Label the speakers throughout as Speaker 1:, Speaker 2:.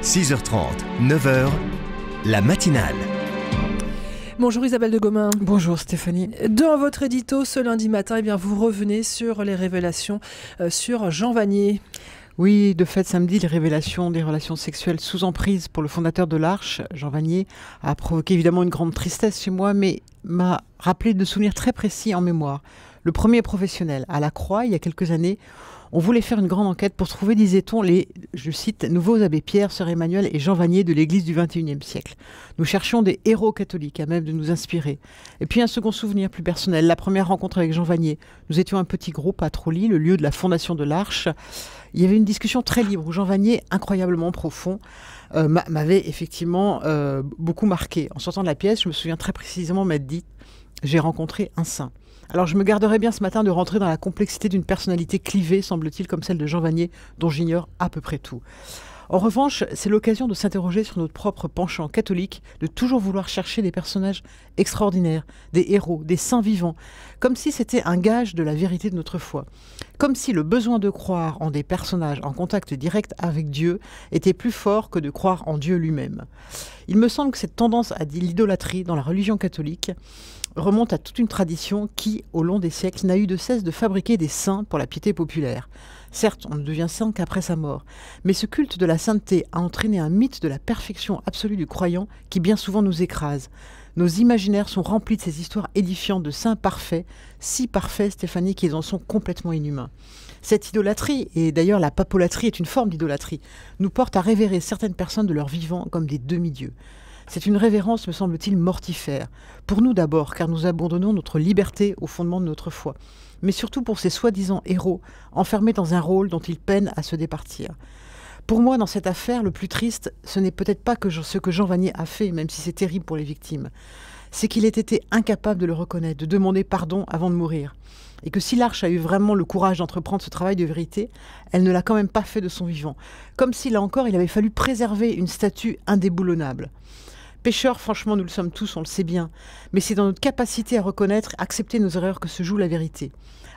Speaker 1: 6h30, 9h, la matinale.
Speaker 2: Bonjour Isabelle de Gomin.
Speaker 3: Bonjour Stéphanie.
Speaker 2: Dans votre édito ce lundi matin, vous revenez sur les révélations sur Jean Vanier.
Speaker 3: Oui, de fait, samedi, les révélations des relations sexuelles sous emprise pour le fondateur de l'Arche, Jean Vanier, a provoqué évidemment une grande tristesse chez moi, mais m'a rappelé de souvenirs très précis en mémoire. Le premier professionnel, à la Croix, il y a quelques années, on voulait faire une grande enquête pour trouver, disait-on, les, je cite, nouveaux abbés Pierre, Sœur Emmanuel et Jean Vanier de l'Église du XXIe siècle. Nous cherchions des héros catholiques à même de nous inspirer. Et puis un second souvenir plus personnel, la première rencontre avec Jean Vanier. Nous étions un petit groupe à Trolly, le lieu de la fondation de l'Arche. Il y avait une discussion très libre où Jean Vanier, incroyablement profond, m'avait effectivement beaucoup marqué. En sortant de la pièce, je me souviens très précisément m'être dit « j'ai rencontré un saint ». Alors je me garderai bien ce matin de rentrer dans la complexité d'une personnalité clivée, semble-t-il, comme celle de Jean Vanier, dont j'ignore à peu près tout. En revanche, c'est l'occasion de s'interroger sur notre propre penchant catholique, de toujours vouloir chercher des personnages extraordinaires, des héros, des saints vivants, comme si c'était un gage de la vérité de notre foi. Comme si le besoin de croire en des personnages en contact direct avec Dieu était plus fort que de croire en Dieu lui-même. Il me semble que cette tendance à l'idolâtrie dans la religion catholique remonte à toute une tradition qui, au long des siècles, n'a eu de cesse de fabriquer des saints pour la piété populaire. Certes, on ne devient saint qu'après sa mort, mais ce culte de la sainteté a entraîné un mythe de la perfection absolue du croyant qui bien souvent nous écrase. Nos imaginaires sont remplis de ces histoires édifiantes de saints parfaits, si parfaits, Stéphanie, qu'ils en sont complètement inhumains. Cette idolâtrie, et d'ailleurs la papolatrie est une forme d'idolâtrie, nous porte à révérer certaines personnes de leur vivant comme des demi-dieux. C'est une révérence, me semble-t-il, mortifère. Pour nous d'abord, car nous abandonnons notre liberté au fondement de notre foi. Mais surtout pour ces soi-disant héros, enfermés dans un rôle dont ils peinent à se départir. Pour moi, dans cette affaire, le plus triste, ce n'est peut-être pas ce que Jean Vanier a fait, même si c'est terrible pour les victimes. C'est qu'il ait été incapable de le reconnaître, de demander pardon avant de mourir. Et que si l'Arche a eu vraiment le courage d'entreprendre ce travail de vérité, elle ne l'a quand même pas fait de son vivant. Comme si, là encore, il avait fallu préserver une statue indéboulonnable. Pécheurs, franchement, nous le sommes tous, on le sait bien. Mais c'est dans notre capacité à reconnaître, accepter nos erreurs que se joue la vérité.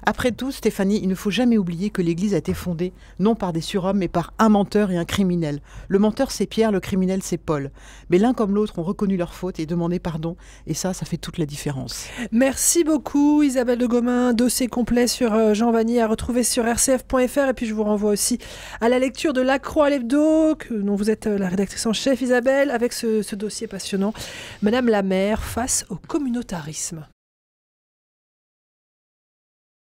Speaker 3: Après tout, Stéphanie, il ne faut jamais oublier que l'Église a été fondée, non par des surhommes, mais par un menteur et un criminel. Le menteur, c'est Pierre, le criminel, c'est Paul. Mais l'un comme l'autre ont reconnu leur faute et demandé pardon. Et ça fait toute la différence.
Speaker 2: Merci beaucoup Isabelle de Gomin. Dossier complet sur Jean Vanier à retrouver sur rcf.fr. Et puis je vous renvoie aussi à la lecture de La Croix à l'Hebdo, dont vous êtes la rédactrice en chef Isabelle, avec ce dossier passionnant. Madame la maire face au communautarisme.